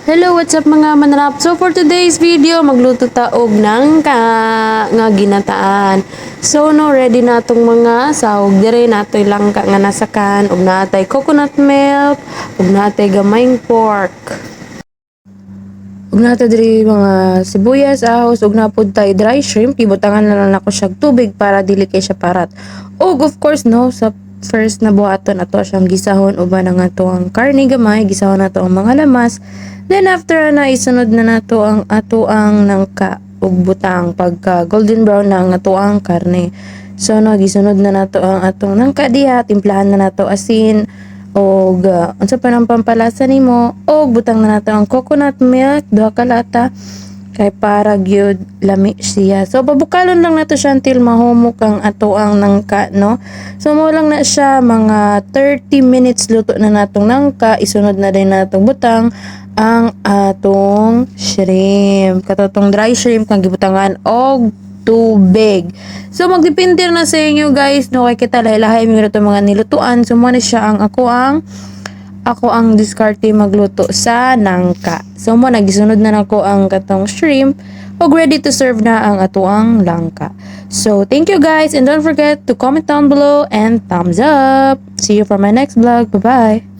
Hello, what's up mga manarap? So for today's video, magluto ta og nga ginataan. So no, ready na tong mga sahog dire natoy langka nga nasakan ug natay coconut milk ug natay gamayng pork. Ug natay diri mga sibuyas, ahos ug napud tay dry shrimp. Ibutangan na lang nako siya tubig para dili kay siya parat. Ug of course no, sa first na buhaton ato siyang gisahon uban ang ato ang karne gamay, gisahon nato ang mga lamas. Then after na isunod na nato ang ato ang nangka ug butang pagka golden brown na ang ato ang karne. So no, gisunod na nato ang atong nangka diha, timplahan na nato asin og unsa pa nang pampalasa nimo og butang na nato ang coconut milk duha ka lata kay para gyud lami siya. So babukalon lang nato siya until mahumok ang ato ang nangka, no? So mo lang na siya mga 30 minutes luto na natong nangka, isunod na din natong butang ang atong shrimp. Katotong dry shrimp kang gibutangan og tubig. So magdepende na sa inyo guys, no, kay kita lahi-lahi mi ito mga nilutuan. So mo na siya ang ako ang diskarte magluto sa nangka. So mo nagisunod na nako ang katong shrimp ug ready to serve na ang atuang langka. So thank you guys and don't forget to comment down below and thumbs up. See you for my next vlog. Bye bye.